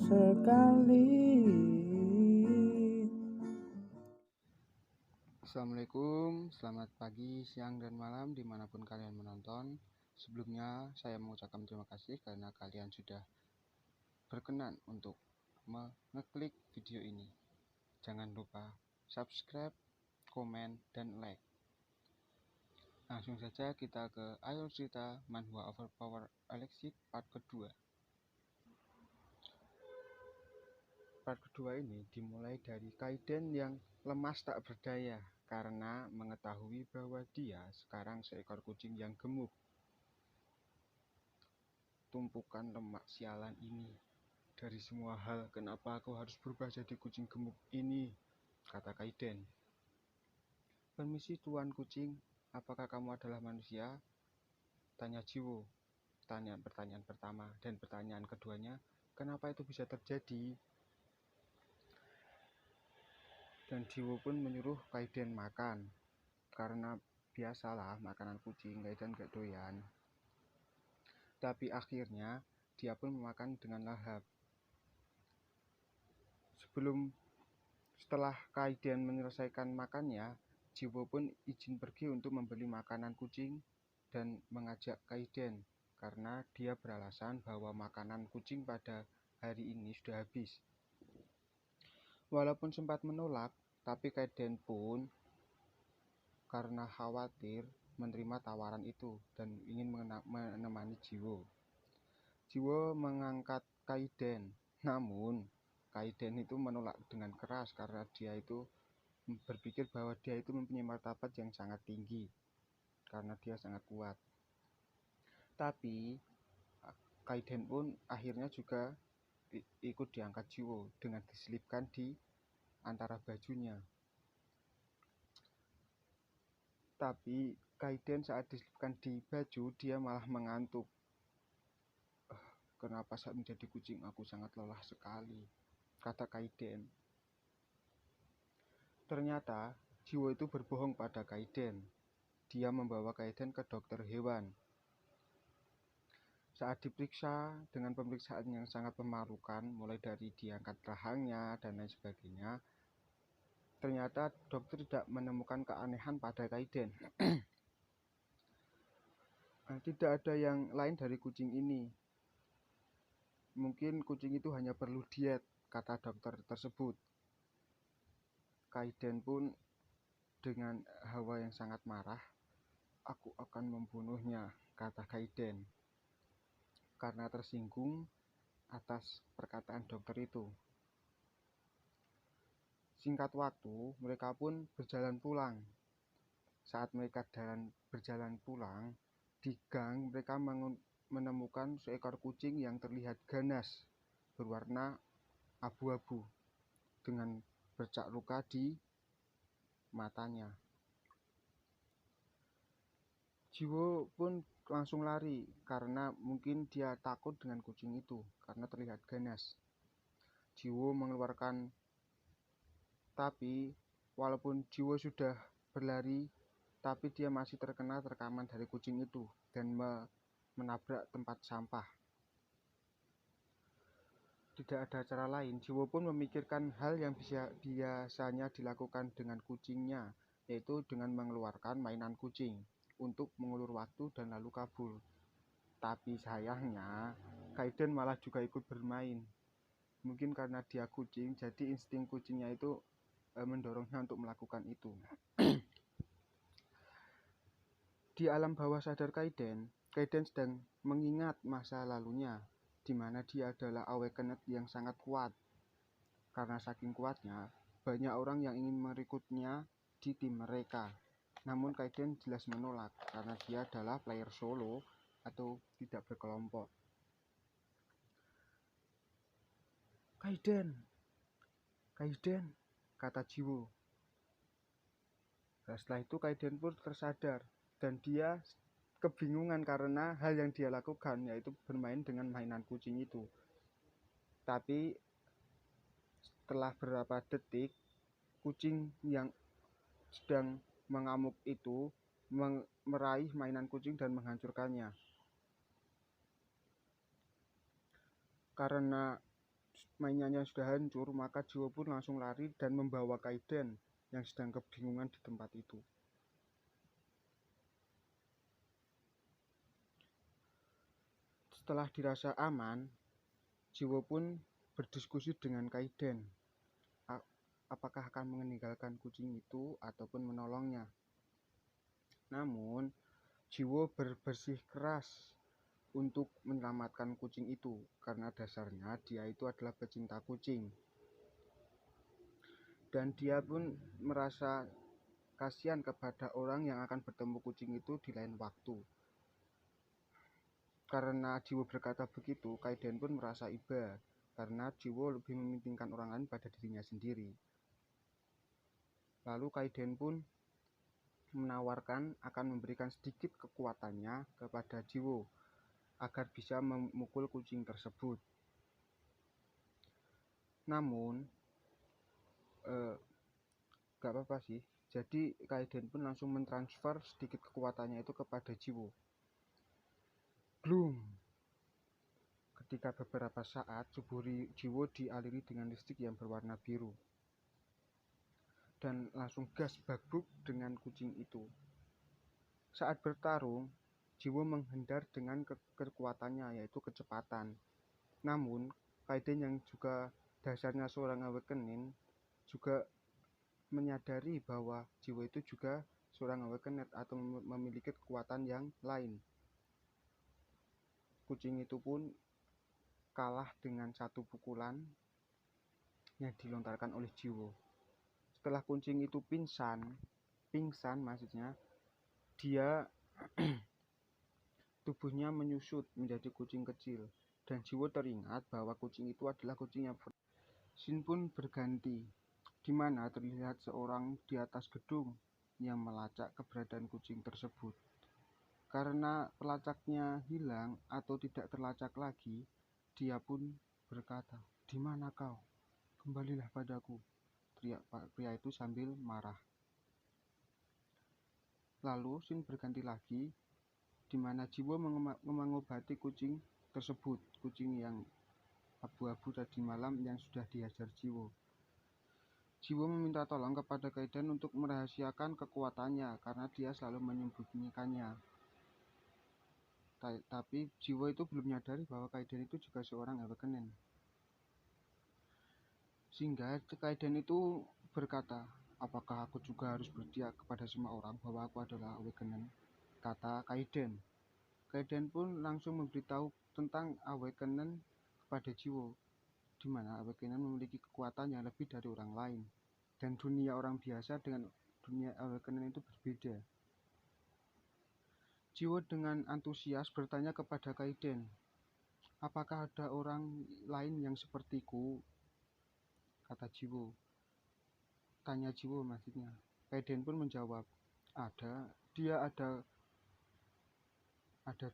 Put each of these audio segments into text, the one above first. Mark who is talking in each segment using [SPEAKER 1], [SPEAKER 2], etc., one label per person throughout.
[SPEAKER 1] sekali.
[SPEAKER 2] Assalamualaikum, selamat pagi, siang, dan malam dimanapun kalian menonton. Sebelumnya saya mengucapkan terima kasih karena kalian sudah berkenan untuk mengeklik video ini. Jangan lupa subscribe, komen, dan like. Langsung saja kita ke alur cerita Manhwa Overpower Alexit part kedua. Part kedua ini dimulai dari Kaiden yang lemas tak berdaya karena mengetahui bahwa dia sekarang seekor kucing yang gemuk. Tumpukan lemak sialan ini. Dari semua hal, kenapa aku harus berubah jadi kucing gemuk ini? Kata Kaiden. Permisi tuan kucing, apakah kamu adalah manusia? Tanya Jiwo. Pertanyaan pertama dan pertanyaan keduanya, kenapa itu bisa terjadi? Dan Jiwo pun menyuruh Kaiden makan. Karena biasalah makanan kucing, Kaiden gak doyan. Tapi akhirnya dia pun memakan dengan lahap. Setelah Kaiden menyelesaikan makannya, Jiwo pun izin pergi untuk membeli makanan kucing dan mengajak Kaiden karena dia beralasan bahwa makanan kucing pada hari ini sudah habis. Walaupun sempat menolak, tapi Kaiden pun karena khawatir menerima tawaran itu dan ingin menemani Jiwo. Jiwo mengangkat Kaiden, namun Kaiden itu menolak dengan keras karena dia itu berpikir bahwa dia itu mempunyai martabat yang sangat tinggi karena dia sangat kuat. Tapi Kaiden pun akhirnya juga ikut diangkat Jiwo dengan diselipkan di antara bajunya. Tapi Kaiden saat diselipkan di baju dia malah mengantuk. Kenapa saat menjadi kucing aku sangat lelah sekali, kata Kaiden. Ternyata Jiwo itu berbohong pada Kaiden. Dia membawa Kaiden ke dokter hewan. Saat diperiksa dengan pemeriksaan yang sangat memalukan, mulai dari diangkat rahangnya dan lain sebagainya, ternyata dokter tidak menemukan keanehan pada Kaiden. Tidak ada yang lain dari kucing ini. Mungkin kucing itu hanya perlu diet, kata dokter tersebut. Kaiden pun dengan hawa yang sangat marah, aku akan membunuhnya, kata Kaiden. Karena tersinggung atas perkataan dokter itu. Singkat waktu, mereka pun berjalan pulang. Saat mereka berjalan pulang, di gang mereka menemukan seekor kucing yang terlihat ganas, berwarna abu-abu, dengan bercak luka di matanya. Jiwo pun langsung lari karena mungkin dia takut dengan kucing itu karena terlihat ganas. Jiwo mengeluarkan, tapi walaupun Jiwo sudah berlari, tapi dia masih terkena rekaman dari kucing itu dan menabrak tempat sampah. Tidak ada cara lain, Jiwo pun memikirkan hal yang biasanya dilakukan dengan kucingnya, yaitu dengan mengeluarkan mainan kucing untuk mengulur waktu dan lalu kabur. Tapi sayangnya, Kaiden malah juga ikut bermain. Mungkin karena dia kucing, jadi insting kucingnya itu mendorongnya untuk melakukan itu. Di alam bawah sadar Kaiden sedang mengingat masa lalunya, di mana dia adalah awakened yang sangat kuat. Karena saking kuatnya, banyak orang yang ingin merekrutnya di tim mereka. Namun Kaiden jelas menolak karena dia adalah player solo atau tidak berkelompok. Kaiden, kata Jiwo. Setelah itu Kaiden pun tersadar dan dia kebingungan karena hal yang dia lakukan yaitu bermain dengan mainan kucing itu. Tapi setelah beberapa detik, kucing yang sedang mengamuk itu meraih mainan kucing dan menghancurkannya. Karena mainannya sudah hancur, maka Jiwo pun langsung lari dan membawa Kaiden yang sedang kebingungan di tempat itu. Setelah dirasa aman, Jiwo pun berdiskusi dengan Kaiden, apakah akan meninggalkan kucing itu ataupun menolongnya. Namun, Jiwo bersikeras untuk menyelamatkan kucing itu, karena dasarnya dia itu adalah pecinta kucing. Dan dia pun merasa kasihan kepada orang yang akan bertemu kucing itu di lain waktu. Karena Jiwo berkata begitu, Kaiden pun merasa iba, karena Jiwo lebih mementingkan orang lain pada dirinya sendiri. Lalu Kaiden pun menawarkan akan memberikan sedikit kekuatannya kepada Jiwo agar bisa memukul kucing tersebut. Namun gak apa-apa sih. Jadi Kaiden pun langsung mentransfer sedikit kekuatannya itu kepada Jiwo. Bloom. Ketika beberapa saat, tubuh Jiwo dialiri dengan listrik yang berwarna biru. Dan langsung gas bagruk dengan kucing itu. Saat bertarung, Jiwo menghindar dengan kekuatannya, yaitu kecepatan. Namun, Kaiden yang juga dasarnya seorang awakening juga menyadari bahwa Jiwo itu juga seorang awakening atau memiliki kekuatan yang lain. Kucing itu pun kalah dengan satu pukulan yang dilontarkan oleh Jiwo. Setelah kucing itu pingsan maksudnya, dia tubuhnya menyusut menjadi kucing kecil, dan Jiwo teringat bahwa kucing itu adalah kucing yang Scene pun berganti, di mana terlihat seorang di atas gedung yang melacak keberadaan kucing tersebut. Karena pelacaknya hilang atau tidak terlacak lagi, dia pun berkata, "Di mana kau? Kembalilah padaku," teriak pria itu sambil marah. Lalu scene berganti lagi, di mana Jiwo mengobati kucing tersebut, kucing yang abu-abu tadi malam yang sudah dihajar Jiwo. Jiwo meminta tolong kepada Kaiden untuk merahasiakan kekuatannya karena dia selalu menyembunyikannya. Tapi Jiwo itu belum menyadari bahwa Kaiden itu juga seorang awakening. Sehingga Kaiden itu berkata, "Apakah aku juga harus berdiam kepada semua orang bahwa aku adalah awakening?" kata Kaiden. Kaiden pun langsung memberitahu tentang awakening kepada Jiwo, di mana awakening memiliki kekuatan yang lebih dari orang lain, dan dunia orang biasa dengan dunia awakening itu berbeda. Jiwo dengan antusias bertanya kepada Kaiden, "Apakah ada orang lain yang sepertiku?" kata Jiwo. Tanya Jiwo maksudnya. Kaiden pun menjawab, "Ada, dia ada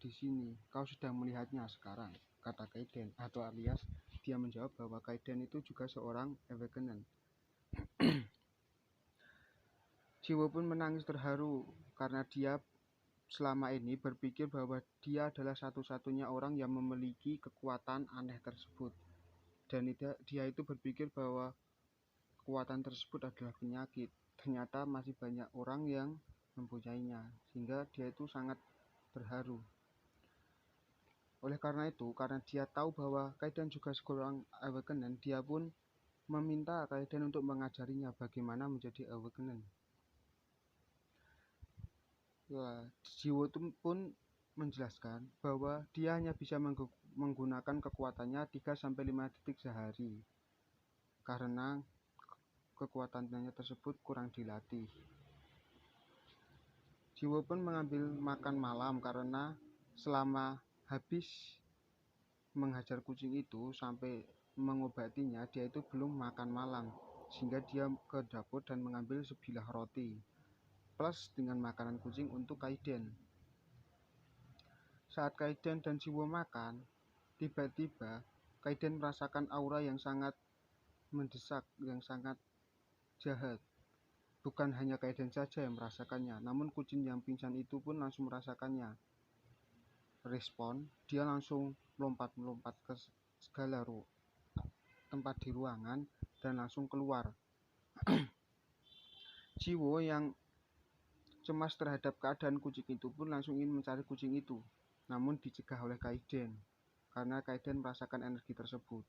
[SPEAKER 2] di sini. Kau sudah melihatnya sekarang," kata Kaiden, atau alias dia menjawab bahwa Kaiden itu juga seorang awakening. Jiwo pun menangis terharu karena dia selama ini berpikir bahwa dia adalah satu-satunya orang yang memiliki kekuatan aneh tersebut. Dan dia itu berpikir bahwa kekuatan tersebut adalah penyakit. Ternyata masih banyak orang yang mempunyainya, sehingga dia itu sangat terharu. Oleh karena itu, karena dia tahu bahwa Kaiden juga seorang awakening, dia pun meminta Kaiden untuk mengajarinya bagaimana menjadi awakening. Jiwo pun menjelaskan bahwa dia hanya bisa menggunakan kekuatannya 3-5 detik sehari karena kekuatannya tersebut kurang dilatih. Jiwo pun mengambil makan malam karena selama habis menghajar kucing itu sampai mengobatinya, dia itu belum makan malam, sehingga dia ke dapur dan mengambil sebilah roti plus dengan makanan kucing untuk Kaiden. Saat Kaiden dan Jiwo makan, tiba-tiba Kaiden merasakan aura yang sangat mendesak, yang sangat jahat. Bukan hanya Kaiden saja yang merasakannya, namun kucing yang pingsan itu pun langsung merasakannya. Respon, dia langsung melompat ke segala tempat di ruangan dan langsung keluar. Jiwo yang cemas terhadap keadaan kucing itu pun langsung ingin mencari kucing itu, namun dicegah oleh Kaiden karena Kaiden merasakan energi tersebut.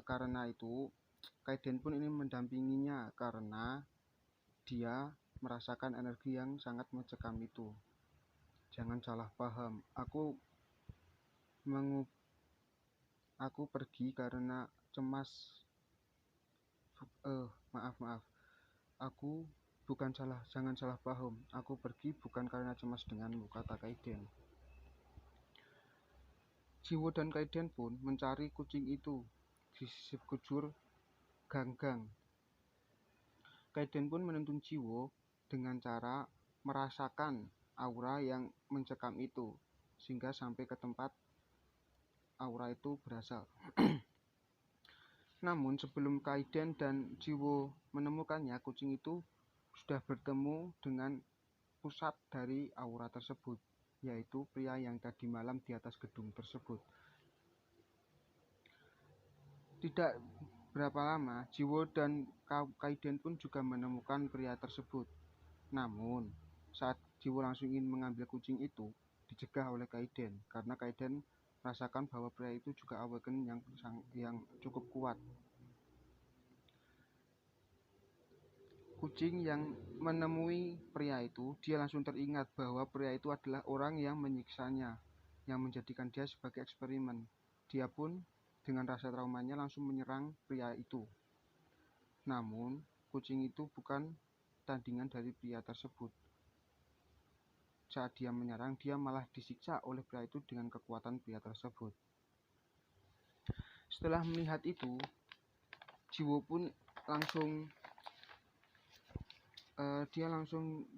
[SPEAKER 2] Karena itu Kaiden pun ingin mendampinginya karena dia merasakan energi yang sangat mencekam itu. Jangan salah paham, aku pergi karena cemas. Maaf. Aku bukan jangan salah paham. Aku pergi bukan karena cemas denganmu, kata Kaiden. Jiwo dan Kaiden pun mencari kucing itu di sekujur gang-gang. Kaiden pun menuntun Jiwo dengan cara merasakan aura yang mencekam itu, sehingga sampai ke tempat aura itu berasal. Namun sebelum Kaiden dan Jiwo menemukannya, kucing itu sudah bertemu dengan pusat dari aura tersebut, yaitu pria yang tadi malam di atas gedung tersebut. Tidak berapa lama, Jiwo dan Kaiden pun juga menemukan pria tersebut. Namun, saat Jiwo langsung ingin mengambil kucing itu, dicegah oleh Kaiden, karena Kaiden merasakan bahwa pria itu juga awaken yang cukup kuat. Kucing yang menemui pria itu, dia langsung teringat bahwa pria itu adalah orang yang menyiksanya, yang menjadikan dia sebagai eksperimen. Dia pun dengan rasa traumanya langsung menyerang pria itu. Namun, kucing itu bukan tandingan dari pria tersebut. Saat dia menyerang, dia malah disiksa oleh pria itu dengan kekuatan pria tersebut. Setelah melihat itu, Jiwo pun langsung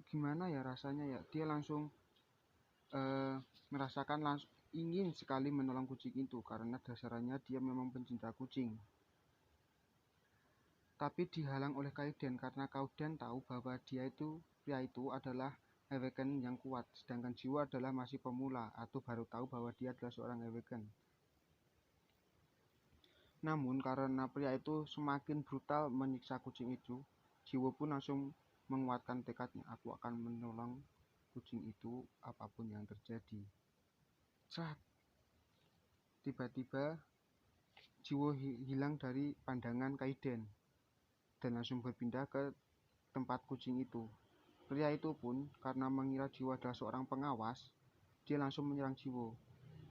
[SPEAKER 2] gimana ya rasanya ya, dia langsung merasakan ingin sekali menolong kucing itu karena dasarnya dia memang pencinta kucing. Tapi dihalang oleh Kaiden karena Kaiden tahu bahwa pria itu adalah awaken yang kuat, sedangkan Jiwo adalah masih pemula atau baru tahu bahwa dia adalah seorang awaken. Namun karena pria itu semakin brutal menyiksa kucing itu, Jiwo pun langsung menguatkan tekadnya, aku akan menolong kucing itu apapun yang terjadi. Tiba-tiba Jiwo hilang dari pandangan Kaiden dan langsung berpindah ke tempat kucing itu. Pria itu pun karena mengira Jiwo adalah seorang pengawas, dia langsung menyerang Jiwo.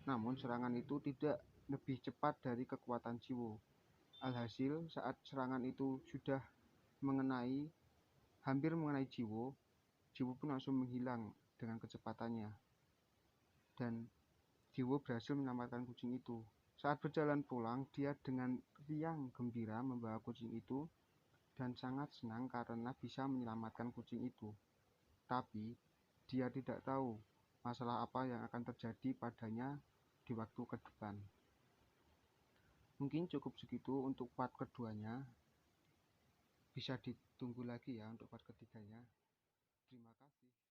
[SPEAKER 2] Namun serangan itu tidak lebih cepat dari kekuatan Jiwo. Alhasil saat serangan itu sudah hampir mengenai Jiwo, Jiwo pun langsung menghilang dengan kecepatannya. Dan Jiwo berhasil menyelamatkan kucing itu. Saat berjalan pulang, dia dengan riang gembira membawa kucing itu dan sangat senang karena bisa menyelamatkan kucing itu. Tapi dia tidak tahu masalah apa yang akan terjadi padanya di waktu ke depan. Mungkin cukup segitu untuk part keduanya. Bisa ditunggu lagi ya untuk part ketiganya. Terima kasih.